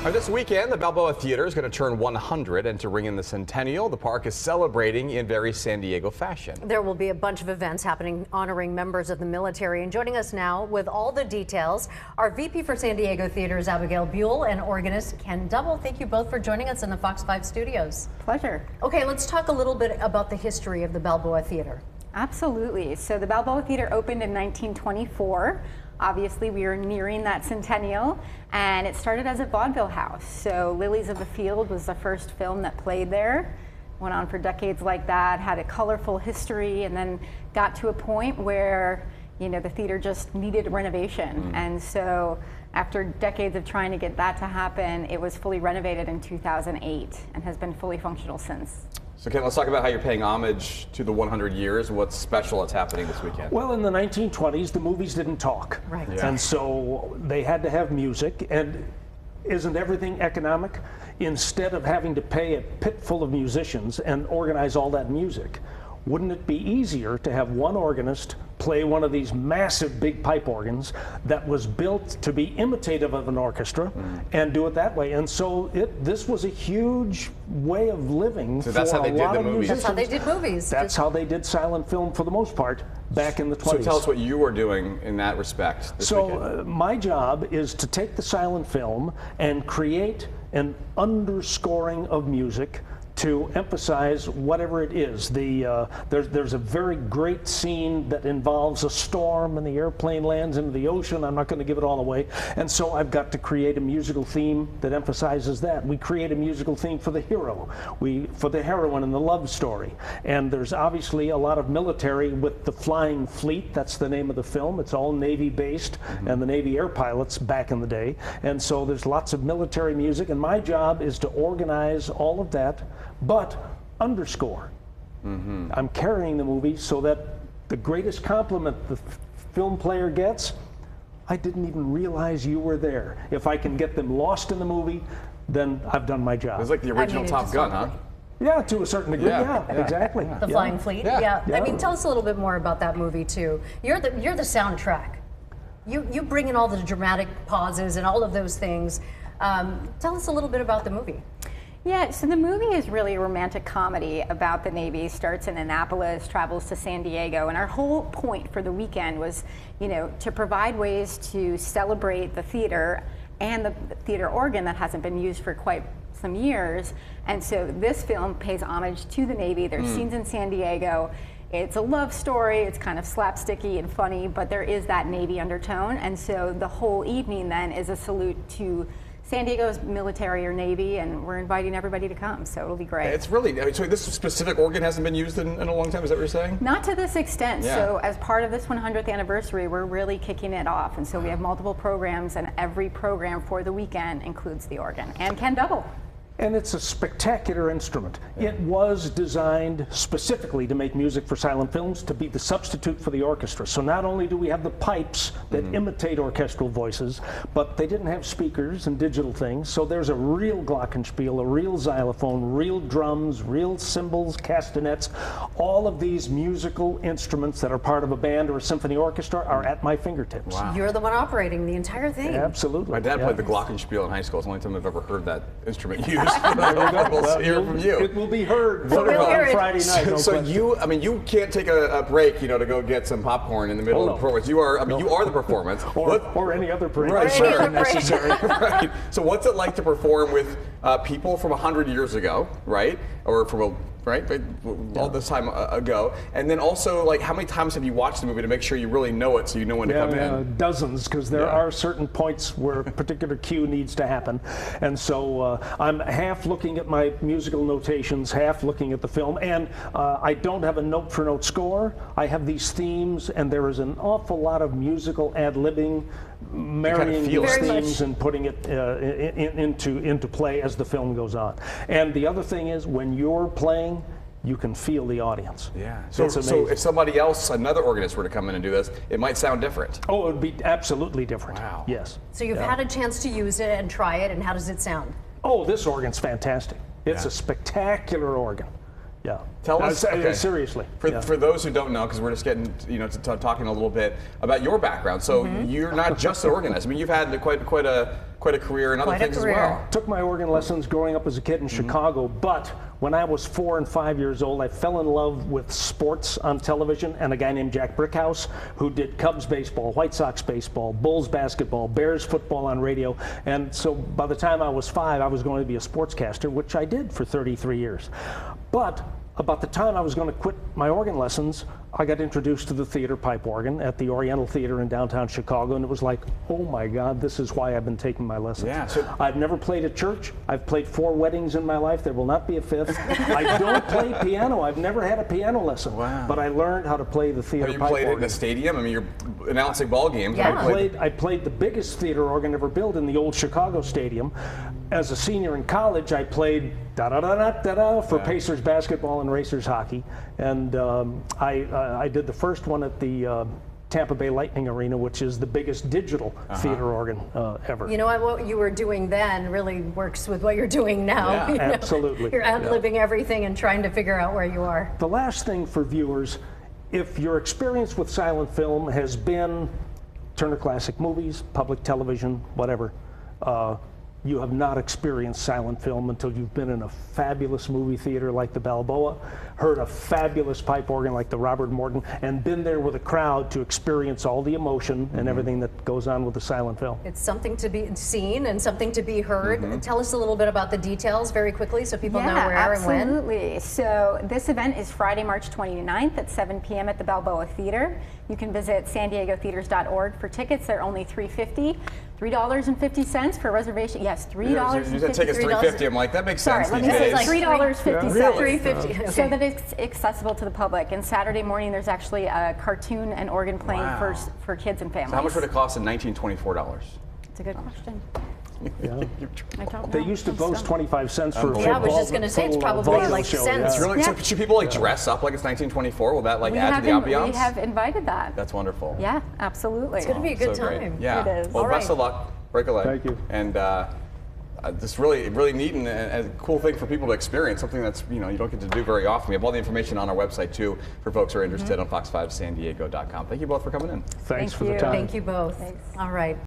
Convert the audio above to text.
This weekend, the Balboa Theater is going to turn 100, and to ring in the centennial, the park is celebrating in very San Diego fashion. There will be a bunch of events happening honoring members of the military, and joining us now with all the details, our VP for San Diego Theater's Abigail Buell and organist Ken Double. Thank you both for joining us in the Fox 5 studios. Pleasure. Okay, let's talk a little bit about the history of the Balboa Theater. Absolutely. So the Balboa Theater opened in 1924. Obviously, we are nearing that centennial, and it started as a vaudeville house. So Lilies of the Field was the first film that played there. Went on for decades like that, had a colorful history, and then got to a point where, you know, the theater just needed renovation. And so after decades of trying to get that to happen, it was fully renovated in 2008 and has been fully functional since. So Ken, let's talk about how you're paying homage to the 100 years. What's special that's happening this weekend? Well, in the 1920s, the movies didn't talk. Right. Yeah. And so they had to have music. And isn't everything economic? Instead of having to pay a pit full of musicians and organize all that music, wouldn't it be easier to have one organist play one of these massive big pipe organs that was built to be imitative of an orchestra and do it that way? And so this was a huge way of living. So that's for how they a did lot the of movies. That's how they musicians. did movies. That's how they did silent film for the most part back in the 20s. So tell us what you were doing in that respect this weekend. So my job is to take the silent film and create an underscoring of music to emphasize whatever it is. There's a very great scene that involves a storm and the airplane lands into the ocean. I'm not going to give it all away. And so I've got to create a musical theme that emphasizes that. We create a musical theme for the hero, for the heroine in the love story. And there's obviously a lot of military with the Flying Fleet. That's the name of the film. It's all Navy based and the Navy air pilots back in the day. And so there's lots of military music, and my job is to organize all of that, but underscore. I'm carrying the movie so that the greatest compliment the film player gets, I didn't even realize you were there. If I can get them lost in the movie, then I've done my job. It's like the original Top Gun, huh? Yeah, to a certain degree, yeah, exactly. The Flying Fleet, Yeah. I mean, tell us a little bit more about that movie too. You're the soundtrack. You bring in all the dramatic pauses and all of those things. Tell us a little bit about the movie. Yeah, so the movie is really a romantic comedy about the Navy. Starts in Annapolis, travels to San Diego, and our whole point for the weekend was, you know, to provide ways to celebrate the theater and the theater organ that hasn't been used for quite some years. And so this film pays homage to the Navy. There's scenes in San Diego. It's a love story. It's kind of slapsticky and funny, but there is that Navy undertone. And so the whole evening then is a salute to San Diego's military or Navy, and we're inviting everybody to come, so it'll be great. It's really, I mean, so this specific organ hasn't been used in a long time, is that what you're saying? Not to this extent. Yeah. So as part of this 100th anniversary, we're really kicking it off. And so we have multiple programs, and every program for the weekend includes the organ. And Ken Double. And it's a spectacular instrument. It was designed specifically to make music for silent films, to be the substitute for the orchestra. So not only do we have the pipes that imitate orchestral voices, but they didn't have speakers and digital things. So there's a real glockenspiel, a real xylophone, real drums, real cymbals, castanets. All of these musical instruments that are part of a band or a symphony orchestra are at my fingertips. Wow. You're the one operating the entire thing. Absolutely. My dad yeah. played the glockenspiel in high school. It's the only time I've ever heard that instrument used. There you go. We'll Well, hear from you. It will be heard We'll hear on it. Friday night. No So question. you, I mean, you can't take a break, you know, to go get some popcorn in the middle Oh, of no. the performance. You are, I mean, you are the performance. or any other break. Right, Or any sure. other break. Necessary. Right. So what's it like to perform with people from 100 years ago, right? Or from all this time ago, and then also, like, how many times have you watched the movie to make sure you really know it, so you know when to come in? Dozens, because there are certain points where a particular cue needs to happen. And so I'm half looking at my musical notations, half looking at the film, and I don't have a note-for-note score. I have these themes, and there is an awful lot of musical ad-libbing, marrying feel these it. themes and putting it into play as the film goes on. And the other thing is, when you're playing, you can feel the audience. Yeah. It's So amazing. if somebody else, another organist, were to come in and do this, it might sound different. Oh, it would be absolutely different. Wow. Yes. So you've had a chance to use it and try it, and how does it sound? Oh, this organ's fantastic. It's a spectacular organ. Yeah. Tell us, okay. Seriously. For those who don't know, because we're just getting, to talking a little bit about your background. So you're not just an organist. I mean, you've had quite a quite a career in other Quite a things as career. well. Took my organ lessons growing up as a kid in Chicago, but when I was 4 and 5 years old, I fell in love with sports on television and a guy named Jack Brickhouse who did Cubs baseball, White Sox baseball, Bulls basketball, Bears football on radio. And so by the time I was 5, I was going to be a sportscaster, which I did for 33 years. But about the time I was going to quit my organ lessons, I got introduced to the theater pipe organ at the Oriental Theater in downtown Chicago, and it was like, oh my God, this is why I've been taking my lessons. Yeah, so- I've never played at church. I've played 4 weddings in my life. There will not be a 5th. I don't play piano. I've never had a piano lesson. Wow. But I learned how to play the theater Have you pipe played it in organ. a stadium? I mean, you're announcing ball games. Yeah. I played the biggest theater organ ever built in the old Chicago Stadium. As a senior in college, I played da-da-da-da-da-da for Pacers basketball and Racers hockey. And I did the first one at the Tampa Bay Lightning Arena, which is the biggest digital theater organ ever. You know what you were doing then really works with what you're doing now. Yeah, you know? absolutely. You're ad-libbing everything and trying to figure out where you are. The last thing for viewers, if your experience with silent film has been Turner Classic Movies, public television, whatever, you have not experienced silent film until you've been in a fabulous movie theater like the Balboa, heard a fabulous pipe organ like the Robert Morton, and been there with a crowd to experience all the emotion and everything that goes on with the silent film. It's something to be seen and something to be heard. Mm-hmm. Tell us a little bit about the details very quickly so people know where and when. Absolutely. So this event is Friday, March 29th at 7 p.m. at the Balboa Theater. You can visit SanDiegoTheaters.org for tickets. They're only $3.50. $3.50 for reservation. Yes, $3.50. You said tickets $3.50. I'm like, that makes Sorry, sense let these me say days. like $3.50. Really? $3.50. Okay. So that it's accessible to the public. And Saturday morning, there's actually a cartoon and organ playing Wow. for kids and families. So how much would it cost in $1924? It's a good question. Yeah. I don't know. They used to I'm boast stumped. 25 cents for a Yeah, I was football- just gonna say, it's full, probably vaudeville like show, cents. yeah. Really? So should people like dress up like it's 1924? Will that like add to the ambiance? We have invited that. That's wonderful. Yeah, absolutely. It's going to be a good So great. time. Yeah. It is. Well, All best right. of luck. Break a leg. Thank you. And this really neat and a cool thing for people to experience. Something that's you don't get to do very often. We have all the information on our website too for folks who are interested on fox5sandiego.com. Thank you both for coming in. Thanks Thank for the you. time. Thank you both. Thanks. All right.